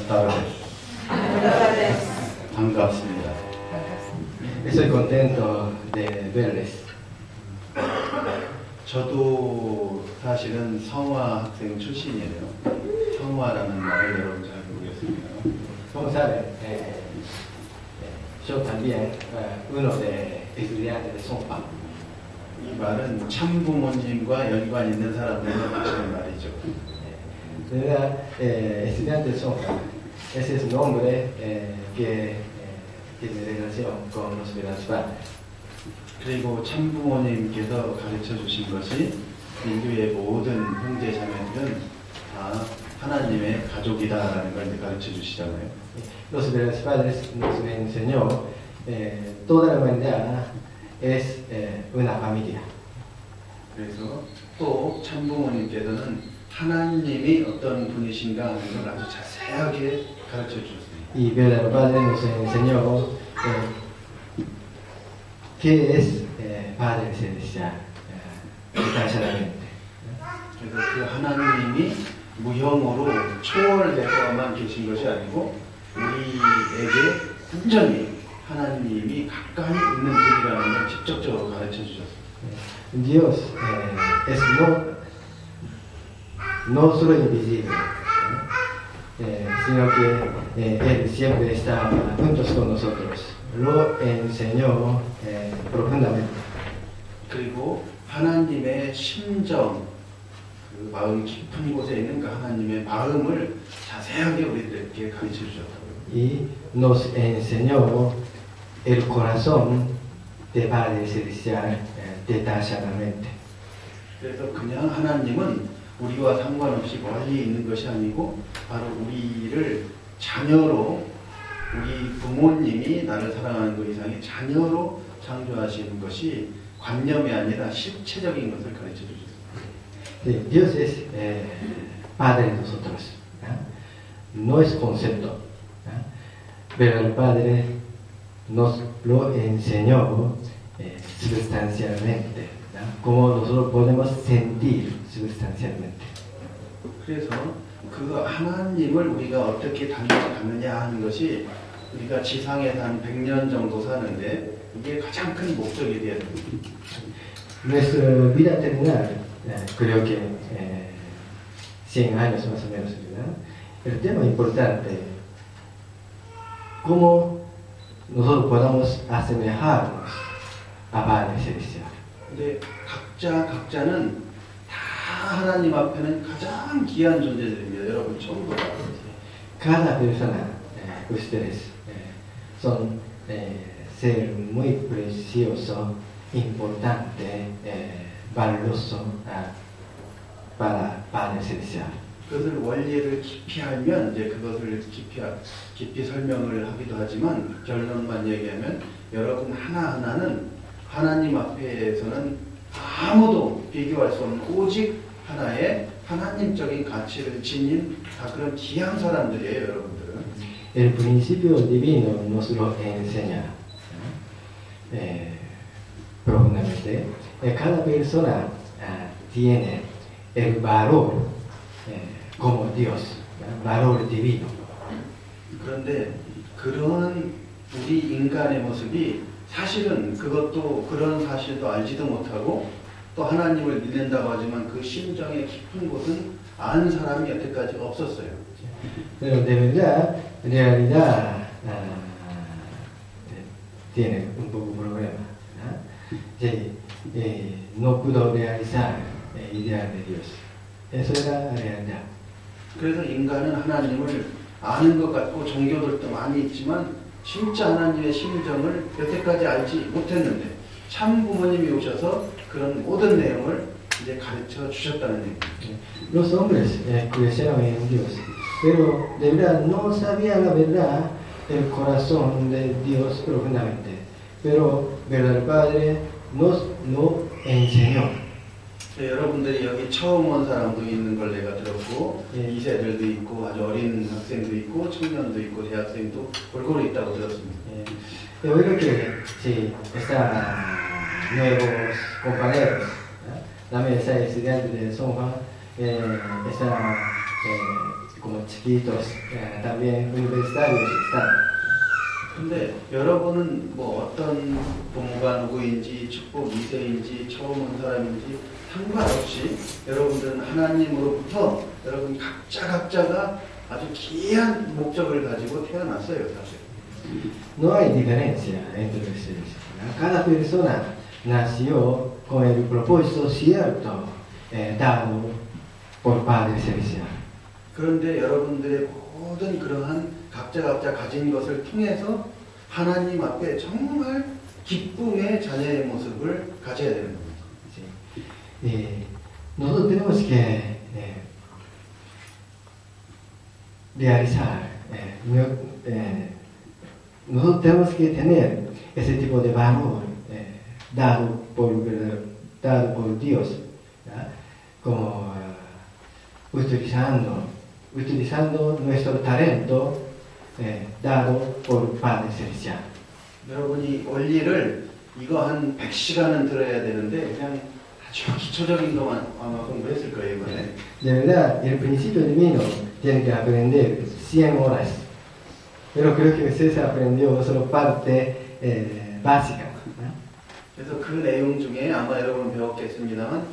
tardes. 반갑습니다. Estoy contento de verles. 저도 사실은 성화 학생 출신이에요. 성화라는 말을 여러분 잘 모르겠습니다. Como saben, yo también, uno de estudiantes de Sonpa. 이 말은 참부모님과 연관 있는 사람들은 하시는 말이죠. Era estudiante de Sonpa. Ese es un nombre que tiene relación con los verdaderos padres. 그리고 참부모님께서 가르쳐 주신 것이 인류의 모든 형제 자매들은 다 하나님의 가족이다라는 걸 이제 가르쳐 주시잖아요. Los verdaderos padres nos enseñó toda la humanidad es una familia. 그래서 또 참부모님께서는 하나님이 어떤 분이신가 하는 걸 아주 자세하게 가르쳐 주셨습니다. Y verdadero padre nos enseñó qué es Padre Celestial, detalladamente. 그래서 그 하나님이 무형으로 초월돼서만 계신 것이 아니고 우리에게 완전히 하나님이 가까이 있는 분이라는 걸 직접적으로 가르쳐 주셨습니다. Dios es no solo invisible, sino que Él siempre está juntos con nosotros. Lo enseñó profundamente. 그리고 하나님의 심정, 그 마음 깊은 곳에 있는 그 하나님의 마음을 자세하게 우리들에게 가르쳐 주셨다고요. Y nos enseñó el corazón de Padre Celestial detalladamente. 그래서 그냥 하나님은 우리와 상관없이 멀리 있는 것이 아니고 바로 우리를 자녀로 우리 부모님이 나를 사랑하는 것 이상의 자녀로 창조하시는 것이 관념이 아니라 실체적인 것을 가르쳐 주셨습니다. Dios es Padre de nosotros, no es concepto, pero el Padre nos lo enseñó sustancialmente, como nosotros podemos sentir sustancialmente. 그래서 그 하나님을 우리가 어떻게 닮아가느냐 하는 것이 우리가 지상에서 한 100년 정도 사는데 이게 가장 큰 목적이 되어야 됩니다. Nuestra vida terrenal, creo que 100 años más o menos, ¿verdad? El tema importante, cómo nosotros podamos asemejarnos a Padre Celestial. 근데 각자는 다 하나님 앞에는 가장 귀한 존재들입니다. 여러분 처음 보다. Cada persona, ustedes, son ser muy precioso, importante, valioso para Padre Celestial. 그것을 원리를 깊이 알면 이제 그것을 깊이 설명을 하기도 하지만 결론만 얘기하면 여러분 하나하나는 하나님 앞에서는 아무도 비교할 수 없는 오직 하나의 하나님적인 가치를 지닌 다 그런 귀한 사람들이에요, 여러분들은. El principio divino nos lo enseña profundamente. Cada persona tiene el valor como Dios, valor divino. 그런데 그런 우리 인간의 모습이 사실은 그것도 그런 사실도 알지도 못하고 또 하나님을 믿는다고 하지만 그 심정의 깊은 곳은 아는 사람이 여태까지 없었어요. Pero de verdad, en realidad tiene un poco problema. No pudo realizar el ideal de Dios. Eso era la realidad. 그래서 인간은 하나님을 아는 것 같고 종교들도 많이 있지만 진짜 하나님의 심정을 여태까지 알지 못했는데 참 부모님이 오셔서 그런 모든 내용을 이제 가르쳐 주셨다는 얘기입니다. Los hombres crecieron en Dios, pero de verdad no sabían la verdad del corazón de Dios profundamente. Pero verdad el Padre nos lo enseñó. 네, 여러분들이 여기 처음 온 사람도 있는 걸 내가 들었고 2세들도 있고 아주 어린 학생도 있고 청년도 있고 대학생도 골고루 있다고 들었습니다. Yo creo que sí, están nuevos compañeros. También está estudiante de Sonja, está como chiquitos, también universitarios están. 근데 여러분은 뭐 어떤 부모가 누구인지 축복 2세인지 처음 온 사람인지 상관없이 여러분들은 하나님으로부터 여러분 각자가 아주 귀한 목적을 가지고 태어났어요, 사실. No hay diferencia entre los seres. Cada persona nació con el propósito cierto dado por Padre Celestial. 그런데 여러분들의 모든 그러한 각자 가진 것을 통해서 하나님 앞에 정말 기쁨의 자녀의 모습을 가져야 되는 겁니다. Nosotros tenemos que realizar, nosotros tenemos que tener ese tipo de valor dado por Dios, ¿ya? Como utilizando nuestro talento dado por Padre Celestial. 여러분이 원리를 이거 한 100시간은 들어야 되는데 그냥 아주 기초적인 것만 아마 공부했을 거예요, 이번에. De verdad, el principio divino tiene que aprender 100 horas. Pero creo que usted aprendió solo parte básica. ¿No? 그래서 그 내용 중에 아마 여러분 배웠겠습니다만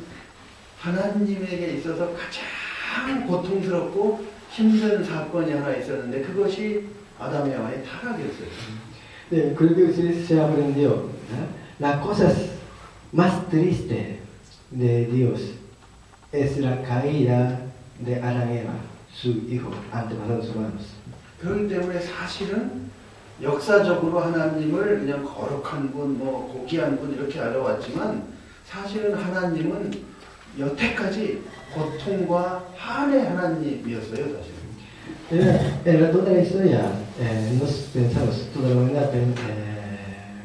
하나님에게 있어서 가장 고통스럽고 힘든 사건이 하나 있었는데 그것이 아담 에와의 타락이었어요. Creo que usted se aprendió, ¿no? Las cosas más tristes de Dios es la caída de Adán y Eva, su hijo, antepasados humanos. 그렇기 때문에 사실은 역사적으로 하나님을 그냥 거룩한 분, 뭐 고귀한 분 이렇게 알아왔지만 사실은 하나님은 여태까지 고통과 한의 하나님이었어요, 사실은. En toda la historia, nos pensamos, toda la humanidad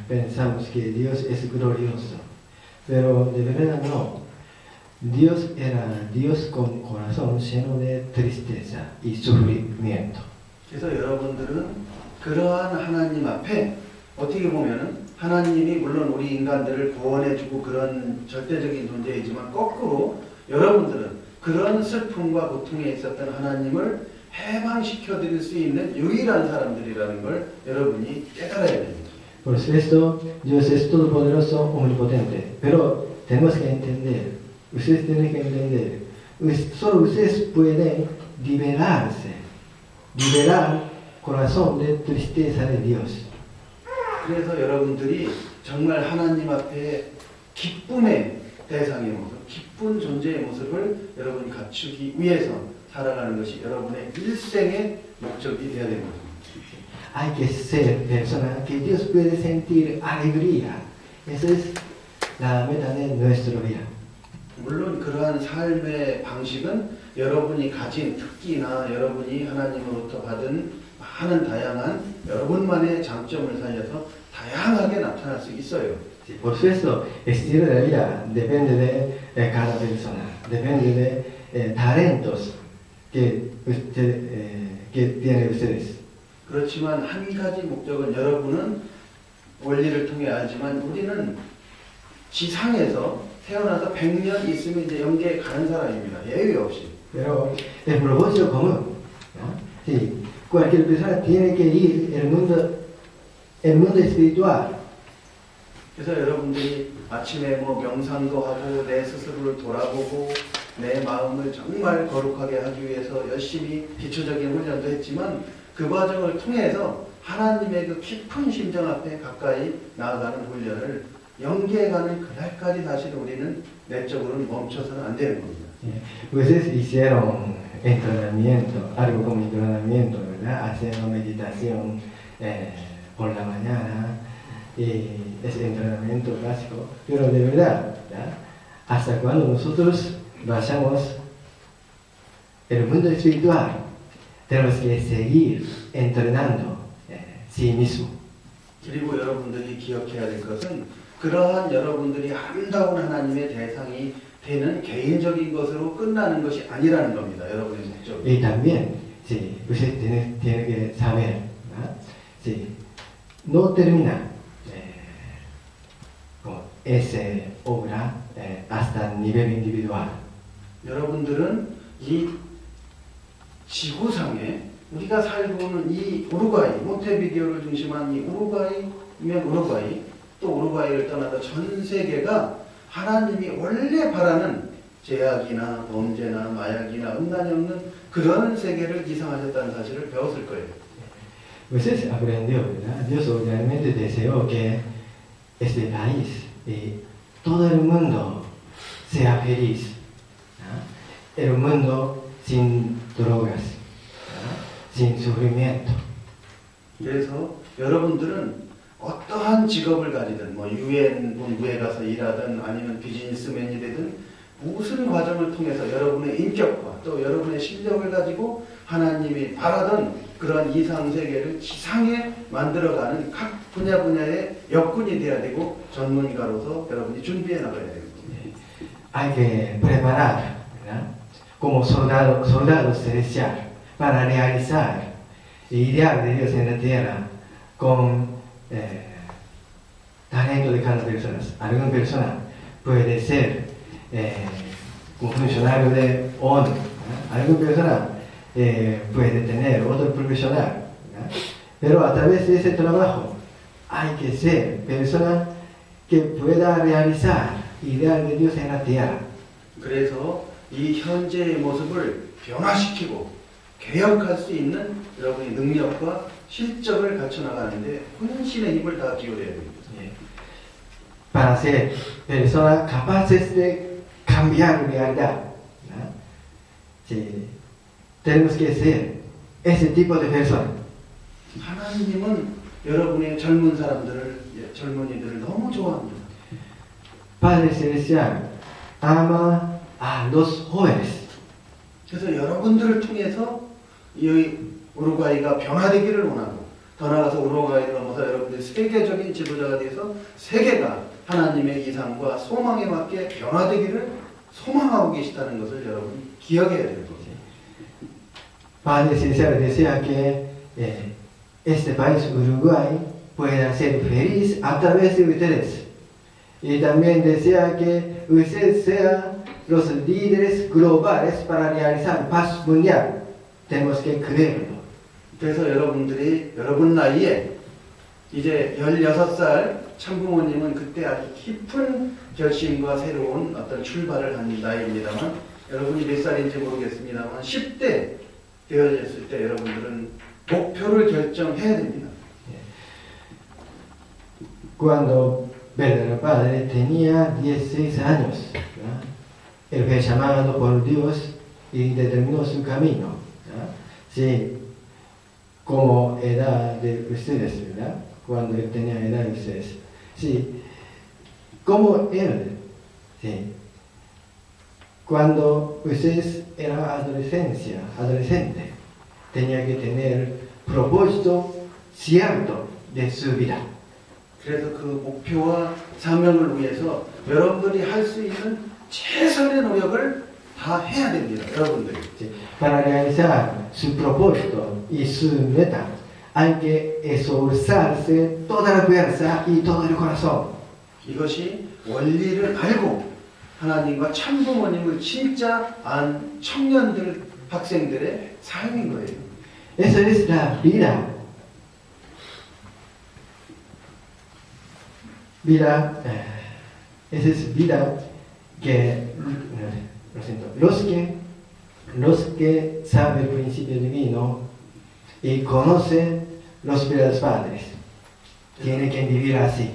pensamos que Dios es glorioso, pero de verdad no. Dios era Dios con corazón lleno de tristeza y sufrimiento. 그래서 여러분들은 그러한 하나님 앞에 어떻게 보면은 하나님이 물론 우리 인간들을 구원해주고 그런 절대적인 존재이지만 거꾸로 여러분들은 그런 슬픔과 고통에 있었던 하나님을 해방시켜드릴 수 있는 유일한 사람들이라는 걸 여러분이 깨달아야 됩니다. Por supuesto, Dios es todopoderoso, omnipotente, pero tenemos que entender, ustedes tienen que entender, solo ustedes pueden liberar corazón de tristeza de Dios. 그래서 여러분들이 정말 하나님 앞에 기쁨의 대상의 모습, 기쁜 존재의 모습을 여러분이 갖추기 위해서 살아가는 것이 여러분의 일생의 목적이 되어야 되는 것입니다. Hay que ser personas que Dios puede sentir alegría. Esa es la meta de nuestra vida. 물론 그러한 삶의 방식은 여러분이 가진 특기나 여러분이 하나님으로부터 받은 많은 다양한 여러분만의 장점을 살려서 다양하게 나타날 수 있어요. Por supuesto, el estilo de vida depende de cada persona, depende de talentos que tienen ustedes. 그렇지만 한 가지 목적은 여러분은 원리를 통해 알지만 우리는 지상에서 태어나서 100년 있으면 이제 영계에 가는 사람입니다. 예외 없이. Pero el propósito común, ¿no? Sí, cualquier persona tiene que ir el mundo espiritual. 그래서 여러분들이 아침에 뭐 명상도 하고 내 스스로를 돌아보고 내 마음을 정말 거룩하게 하기 위해서 열심히 기초적인 훈련도 했지만 그 과정을 통해서 하나님의 그 깊은 심정 앞에 가까이 나아가는 훈련을 영계에 가는 그날까지 사실 우리는 내적으로는 멈춰서는 안 되는 겁니다. Ustedes hicieron entrenamiento, algo como entrenamiento, ¿verdad? Haciendo meditación por la mañana, y ese entrenamiento básico, pero de verdad, ¿verdad? Hasta cuando nosotros vayamos el mundo espiritual, tenemos que seguir entrenando sí mismo. 그리고 여러분들이 기억해야 될 것은 그러한 여러분들이 아름다운 하나님의 대상이 되는 개인적인 것으로 끝나는 것이 아니라는 겁니다. 여러분의 목적. Y también, sí, usted tiene que saber, ¿verdad? Sí, no termina con esa obra hasta el nivel individual. 여러분들은 이 지구상에 우리가 살고 있는 이 우루과이, 몬테비데오를 중심한 이 우루과이면 우루과이, 또 우루과이를 떠나서 전 세계가 하나님이 원래 바라는 제약이나 범죄나 마약이나 음란이 없는 그런 세계를 이상하셨다는 사실을 배웠을 거예요. Moisés aprendió, ¿verdad? Dios realmente deseó que este país y todo el mundo sea feliz. ¿No? El mundo sin drogas, ¿no? sin sufrimiento. 그래서 여러분들은 어떠한 직업을 가지든 뭐 유엔 본부에 가서 일하든 아니면 비즈니스맨이 되든 무슨 과정을 통해서 여러분의 인격과 또 여러분의 실력을 가지고 하나님이 바라던 그런 이상 세계를 지상에 만들어가는 각 분야의 역군이 돼야 되고 전문가로서 여러분이 준비해 나가야 됩니다. Hay que preparar, ¿verdad? Como soldado celestial para realizar el ideal de Dios en la tierra con talento de cada persona. Alguna persona puede ser un funcionario de ONU, ¿no? Alguna persona puede tener otro profesional, ¿no? Pero a través de ese trabajo hay que ser persona que pueda realizar el ideal de Dios en la tierra. 그래서 이 현재의 모습을 변화시키고 개혁할 수 있는 여러분의 능력과 실적을 갖춰 나가는데 혼신의 힘을 다 기울여야 됩니다. Para ser personas capaces de cambiar realidad, ¿no? Sí. Tenemos que ser ese tipo de personas. 하나님은 여러분의 젊은 사람들을, 젊은이들을 너무 좋아합니다. Padre Celestial ama a los jóvenes. 그래서 여러분들을 통해서 이 우루과이가 변화되기를 원하고 더 나아가서 우루과이를 넘어서 여러분들이 세계적인 지도자가 돼서 세계가 하나님의 이상과 소망에 맞게 변화되기를 소망하고 계시다는 것을 여러분이 기억해야 되는 거죠. Padre Celestial desea que este país Uruguay pueda ser feliz a través de ustedes. Y también desea que ustedes sean los líderes globales para realizar paz mundial. Tenemos que creerlo. 그래서 여러분들이 여러분 나이에 이제 16살 참부모님은 그때 아주 깊은 결심과 새로운 어떤 출발을 한 나이입니다만 여러분이 몇 살인지 모르겠습니다만 10대 되어졌을 때 여러분들은 목표를 결정해야 됩니다. Cuando verdadero padre tenía 16 años, ¿verdad? Él fue llamado por Dios y determinó su camino. ¿Verdad? Sí, como edad de ustedes, ¿verdad? Cuando él tenía edad de ustedes. Sí, como él, sí. Cuando ustedes eran adolescente, tenía que tener propósito cierto de su vida. 그래서 그 목표와 사명을 위해서 여러분들이 할 수 있는 최선의 노력을 다 해야 됩니다. 여러분들이. Sí. Para realizar su propósito y su meta, hay que esforzarse toda la fuerza y todo el corazón. 이것이 원리를 알고 하나님과 참부모님을 진짜 안 청년들, 학생들의 삶인 거예요. Eso es la vida. Esa es vida que, lo siento, los que saben el principio divino y conocen los verdaderos padres, tienen que vivir así.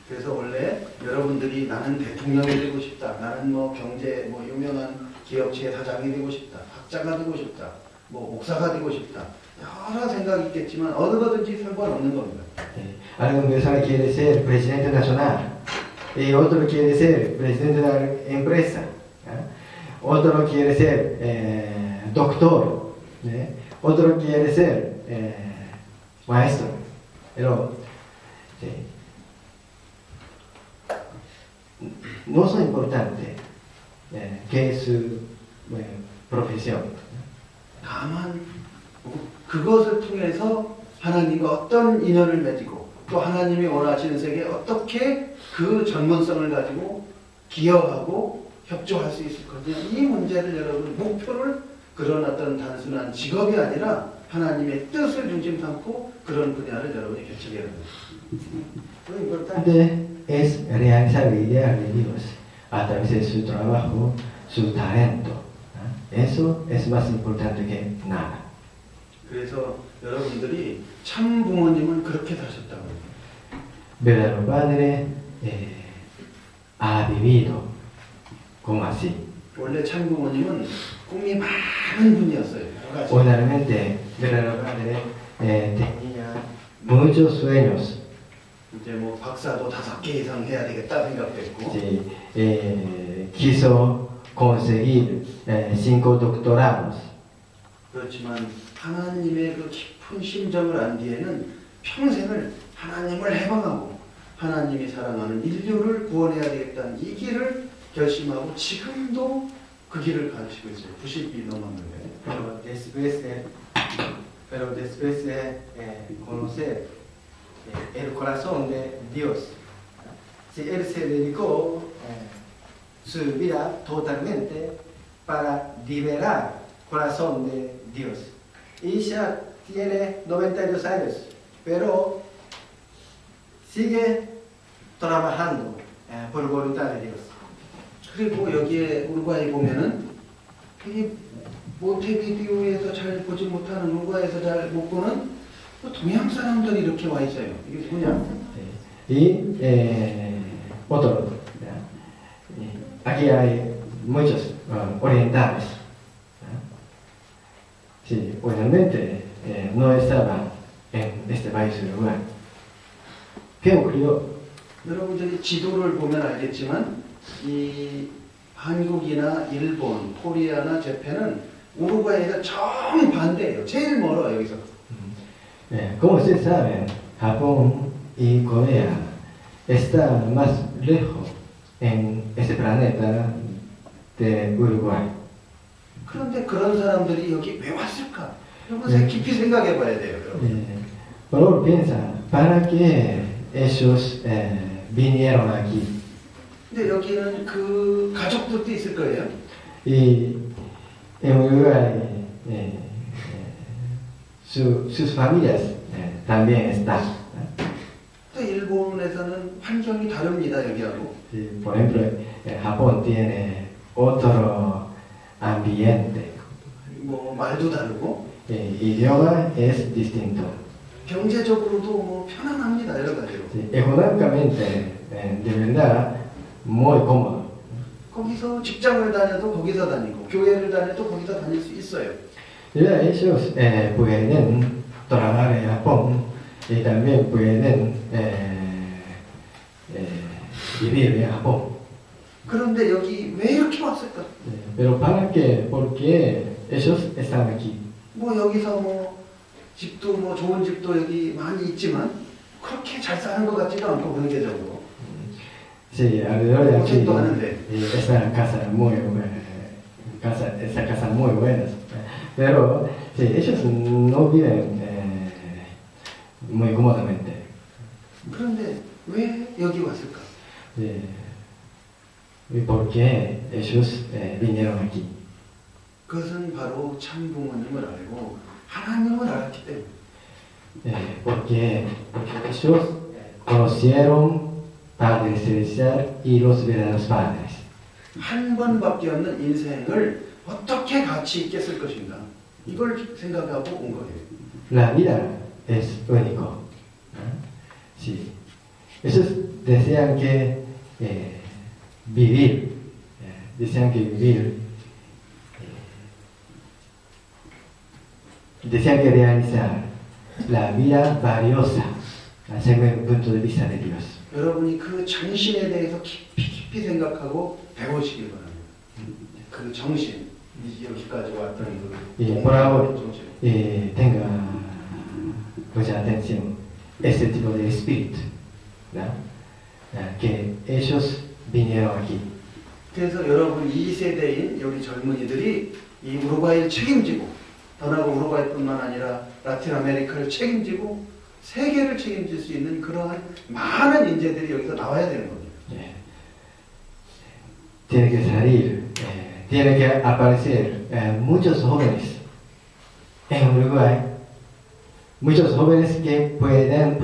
그래서 원래 여러분들이 나는 대통령이 되고 싶다, 나는 뭐 경제 뭐 유명한 기업체 사장이 되고 싶다, 학자가 되고 싶다, 뭐 목사가 되고 싶다, 여러 생각이 있겠지만 어느 거든지 상관없는 겁니다. Alguna persona quiere ser presidente nacional y otro quiere ser presidente de la empresa, otro quiere ser doctor, otro quiere ser maestro. Pero no es importante qué es su profesión. 다만 그것을 통해서 하나님과 어떤 인연을 맺고 또 하나님이 원하시는 세계에 어떻게 그 전문성을 가지고 기여하고 협조할 수 있을 것이냐, 이 문제를 여러분 목표를 그런 어떤 단순한 직업이 아니라 하나님의 뜻을 중심 삼고 그런 분야를 여러분이 개척해야 합니다. Lo importante es realizar la idea de Dios a través de su trabajo, su talento. Eso es más importante que nada. 그래서 여러분들이 참 부모님은 그렇게 사셨다고 해요. Verdadero padre ha vivido como así. 원래 참 부모님은 꿈이 많은 분이었어요. 여러 가지. Ordinariamente, verdadero padre tenía muchos sueños. 이제 뭐 박사도 5개 이상 해야 되겠다 생각됐고. Sí, quiso conseguir 5 doctorados. 그렇지만 하나님의 그 깊은 심정을 안 뒤에는 평생을 하나님을 해방하고 하나님이 사랑하는 인류를 구원해야 되겠다는 이 길을 결심하고 지금도 그 길을 가르치고 있어요. 90이 넘었는데. Pero después de conocer el corazón de Dios, si él se dedicó su vida totalmente para liberar el corazón de Dios. Y ya tiene 92 años, pero sigue trabajando por voluntad de Dios. 그리고 여기에 우루과이 보면은 이 몬테비디오에서 잘 보지 못하는 우루과이에서 잘 못 보는 또 동양 사람들이 이렇게 와 있어요. 이게 뭐냐? Y otro, aquí hay muchos orientales. Sí, obviamente no estaban en este país Uruguay. ¿Qué ocurrió? 여러분들이 지도를 보면 알겠지만 이 한국이나 일본, 코리아나 재팬은 우루과이에서 정반대예요. 제일 멀어요, 여기서. Como ustedes saben, Japón y Corea están más lejos en este planeta de Uruguay. 그런데 그런 사람들이 여기 왜 왔을까? 여러분 깊이 생각해 봐야 돼요, 여러분. Pero piensa, ¿para qué ellos vinieron aquí? 근데 여기는 그 가족들도 있을 거예요. Y en Uruguay sus familias también están. 또 일본에서는 환경이 다릅니다, 여기하고. Sí, por ejemplo, Japón tiene otro ambiente. 뭐 말도 다르고. Idioma es distinto. 경제적으로도 뭐 편안합니다, 여러 가지로. Sí, económicamente, de verdad, muy cómodo. 거기서 직장을 다녀도 거기서 다니고 교회를 다녀도 거기서 다닐 수 있어요. Ya ellos pueden trabajar en Japón y también pueden vivir en Japón. 그런데 여기 왜 이렇게 왔을까? Pero ¿para qué? Porque ellos están aquí. 뭐 여기서 뭐 집도 뭐 좋은 집도 여기 많이 있지만 그렇게 잘 사는 것 같지도 않고 분계적으로. Sí, alrededor de aquí 또 하는데. esta casa muy esta casa muy buenas. Pero sí, ellos no viven muy cómodamente. 그런데 왜 여기 왔을까? ¿Y por qué ellos vinieron aquí? 그것은 바로 참 부모님을 알고 하나님을 알았기 때문에. Porque ellos conocieron Padre Celestial y los verdaderos padres. 한 번밖에 없는 인생을 어떻게 가치 있게 쓸 것인가 이걸 생각하고 온 거예요. La vida es único. Sí. Ellos desean que vivir, desean que realizar la vida valiosa según el punto de vista de Dios. 여러분이 그 정신에 대해서 깊이 생각하고 배우시기 바랍니다. 그 정신, 여기까지 왔던 그 por favor, 정신. tenga mucha atención este tipo de espíritu, ¿no? Que ellos vinieron aquí. 그래서 여러분 2세대인 우리 젊은이들이 이 우루과이를 책임지고 더나고 우루과이뿐만 아니라 라틴 아메리카를 책임지고 세계를 책임질 수 있는 그러한 많은 인재들이 여기서 나와야 되는 겁니다. Tiene que salir, tiene que aparecer muchos jóvenes en Uruguay, muchos jóvenes que puedan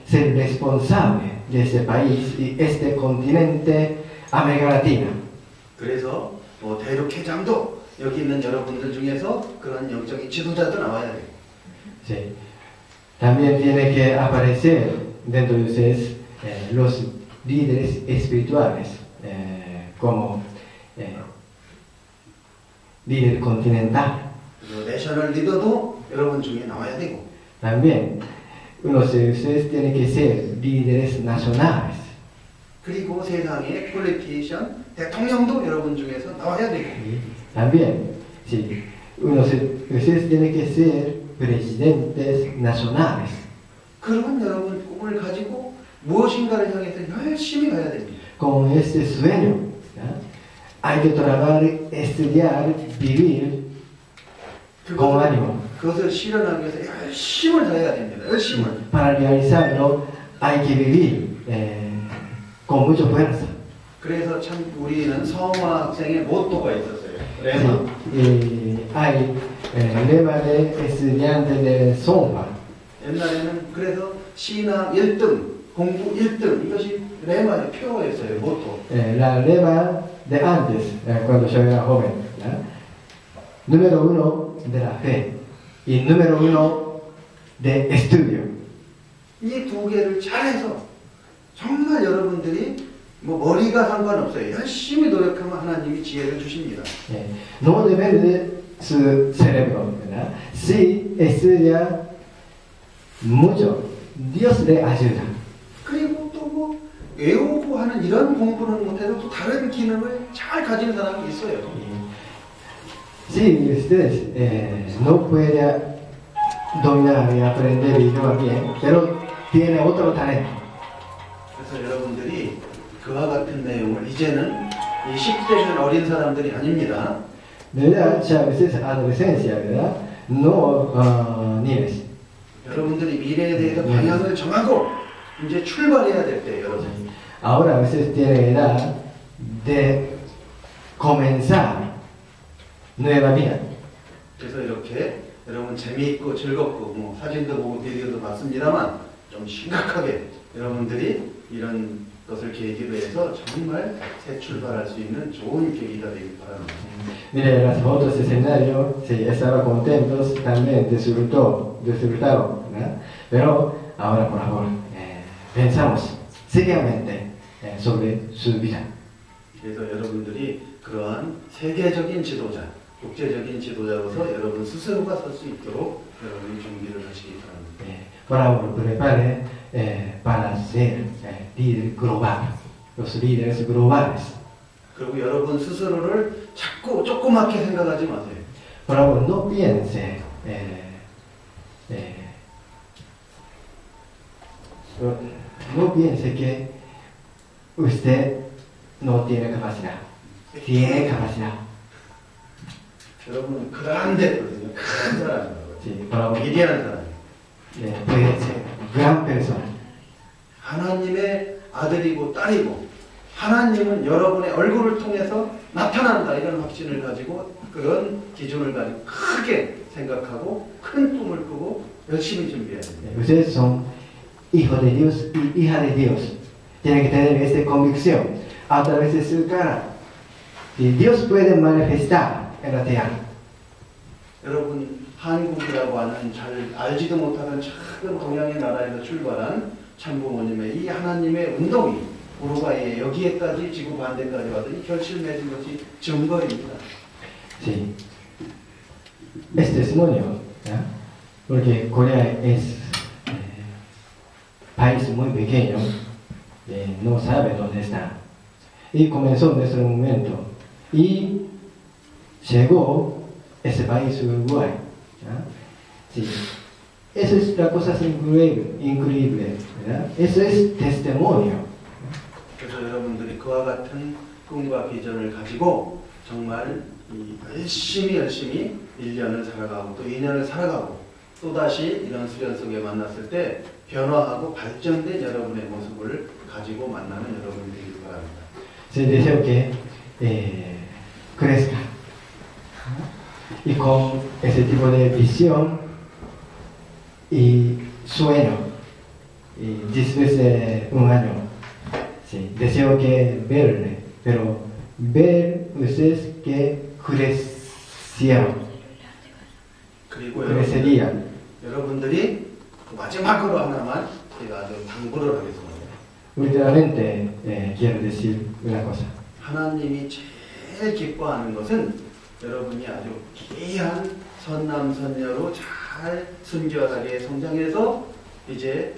ser responsables de este país y este continente América Latina. 그래서 대륙 회장도 여기 있는 여러분들 중에서 그런 영적인 지도자도 나와야 돼요. Sí. También tiene que aparecer dentro de ustedes los líderes espirituales, como líder continental. 그리고 내셔널 리더도 여러분 중에 나와야 되고. También unos de ustedes tienen que ser líderes nacionales. 그리고 세상의 폴리티션, 대통령도 여러분 중에서 나와야 되고. Y también, sí, unos de ustedes tienen que ser presidentes nacionales. 그런 여러분 꿈을 가지고 무엇인가를 향해서 열심히 가야 됩니다. Con este sueño, ¿ya? Hay que trabajar, estudiar, vivir con ánimo. 그것을 실현하기 위해서 열심을 다해야 됩니다. 열심을. Para realizarlo hay que vivir con mucha fuerza. 그래서 참 우리는 성화 학생의 모토가 있었어요. Sí, 레마. hay lema de estudiante de Sonpa. 옛날에는 그래서 신학 1등, 공부 1등 이것이 레마의 표어였어요. 모토. La lema de antes, cuando yo era joven. ¿Ya? Número 1 de la fe y número 1 de estudio. 이 두 개를 잘해서 정말 여러분들이 뭐 머리가 상관없어요. 열심히 노력하면 하나님이 지혜를 주십니다. No depende de su cerebro, ¿verdad? Si estudia mucho, Dios le ayuda. 그리고 또 뭐 외우고 하는 이런 공부는 못해도 또 다른 기능을 잘 가진 사람이 있어요. Si ustedes no pueden dominar y aprender el idioma bien, pero tiene otro talento. 그래서 여러분들이 그와 같은 내용을 이제는 이 10대는 어린 사람들이 아닙니다. ¿Verdad? Ya ustedes adolescencia, ¿verdad? No niños. 여러분들이 미래에 대해서 방향을 정하고 이제 출발해야 될 때예요, 여러분. Ahora ustedes tienen edad de comenzar nueva vida. 그래서 이렇게 여러분 재미있고 즐겁고 뭐 사진도 보고 비디오도 봤습니다만 좀 심각하게 여러분들이 이런 것을 계기로 해서 정말 새 출발할 수 있는 좋은 계기가 되길 바랍니다. Mire, las fotos de escenario, sí, estaban contentos, también disfrutaron, ¿verdad? Pero ahora, por favor, pensamos seriamente sobre su vida. 그래서 여러분들이 그러한 세계적인 지도자, 국제적인 지도자로서 여러분 스스로가 설 수 있도록 여러분이 준비를 하시기 바랍니다. Por favor, prepare para ser líder global, los líderes globales. 그리고 여러분 스스로를 자꾸 조그맣게 생각하지 마세요. Por favor, no piense, no piense que usted no tiene capacidad. Tiene capacidad. 여러분은 그란데거든요. 큰 사람이라고. Sí, por favor, 위대한 사람. puede ser gran persona. 하나님의 아들이고 딸이고 하나님은 여러분의 얼굴을 통해서 나타난다 이런 확신을 가지고 그런 기준을 가지고 크게 생각하고 큰 꿈을 꾸고 열심히 준비해야 됩니다. Ustedes son hijos de Dios y hija de Dios. Tienen que tener esta convicción a través de su cara. Y Dios puede manifestar en la tierra. 여러분 한국이라고 하는 잘 알지도 못하는 작은 동양의 나라에서 출발한 참부모님의 이 하나님의 운동이 우루과이에 여기에까지 지구 반대까지 와더니 결실 맺은 것이 증거입니다. Sí. Es testimonio, ¿ya? Porque Corea es país muy pequeño, no sabe dónde está. Y comenzó nuestro momento. Y llegó ese país, Uruguay. ¿Ya? Sí. Eso es la cosa increíble, ¿verdad? Eso es testimonio. 그래서 여러분들이 그와 같은 꿈과 비전을 가지고 정말 열심히 1년을 살아가고 또 2년을 살아가고 또다시 이런 수련 속에 만났을 때 변화하고 발전된 여러분의 모습을 가지고 만나는 여러분들이길 바랍니다. Se deseo que crezca. Y con ese tipo de visión y sueño, y 10 veces un año, sí, deseo que verle, pero ver ustedes que crecieron, 그리고 crecería. 여러분들이 마지막으로 하나만 제가 좀 당부를 하겠습니다. Últimamente quiero decir una cosa. 하나님이 제일 기뻐하는 것은 여러분이 아주 귀한 선남선녀로 잘 순결하게 성장해서 이제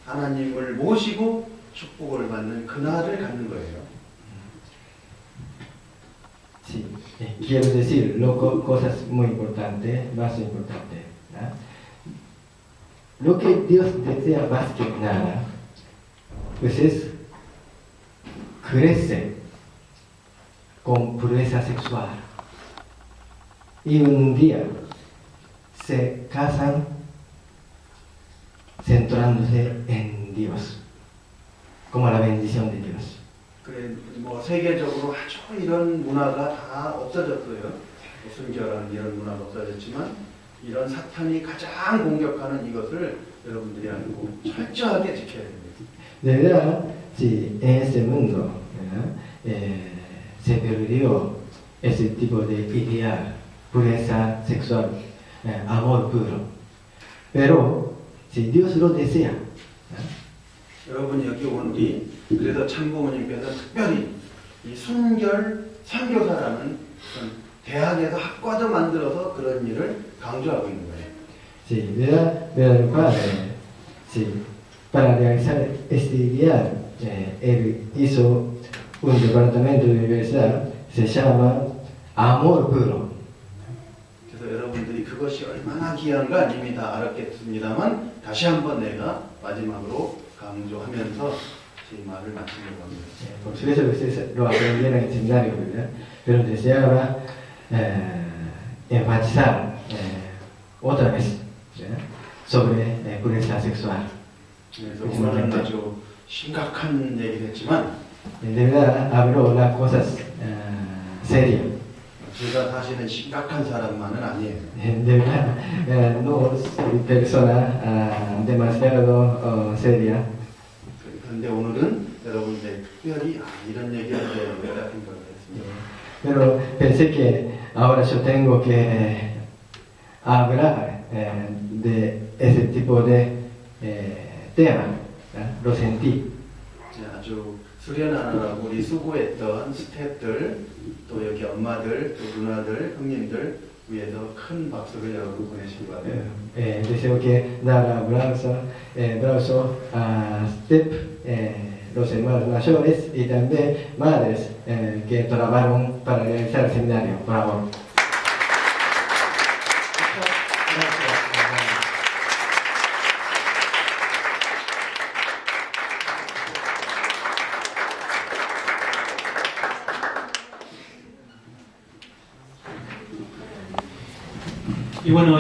하나님을 모시고 축복을 받는 그날을 갖는 거예요. Sí, quiero decir cosas muy importantes, más importantes. ¿No? Lo que Dios desea más que nada, pues es crecer con pureza sexual. Y un día se casan centrándose en Dios, como la bendición de Dios. 그래 뭐 세계적으로 아주 이런 문화가 다 없어졌어요. 순결한 이런 문화가 없어졌지만 이런 사탄이 가장 공격하는 이것을 여러분들이 알고 철저하게 지켜야 됩니다. De verdad, si en este mundo se perdió ese tipo de ideal, pureza sexual, amor puro. Pero si Dios lo desea, 여러분 여기 온 우리 그래서 참고모님께서 특별히 이 순결 선교사라는 대학에서 학과도 만들어서 그런 일을 강조하고 있는 거예요. sí, ¿verdad? Pero el Padre, sí, para realizar este ideal, él hizo un departamento de universidad, se llama Amor Puro. 그래서 여러분들이 그것이 얼마나 귀한가 이미 다 알았겠습니다만 다시 한번 내가 마지막으로 강조하면서 제 말을 마치려고 합니다. Por eso ustedes lo aprendieron en el seminario, ¿verdad? Pero deseaba enfatizar otra vez, ¿verdad? Sobre pureza sexual. 그래서 오늘은 아주 심각한 얘기를 했지만 De verdad habló las cosas serias. 제가 사실은 심각한 사람만은 아니에요. De verdad no soy persona demasiado seria. 그런데 오늘은 여러분들 특별히 이런 얘기를 해야 되겠다 생각을 했습니다. Pero pensé que ahora yo tengo que hablar de ese tipo de tema. ¿verdad? Lo sentí. 아주 수련하느라고 우리 수고했던 스태프들, 또 여기 엄마들, 또 누나들, 형님들 위해서 큰 박수를 여러분 보내신 것 같아요. Deseo que dar abrazo a Step, los hermanos mayores y también madres que trabajaron para realizar el seminario. Por favor. Y bueno,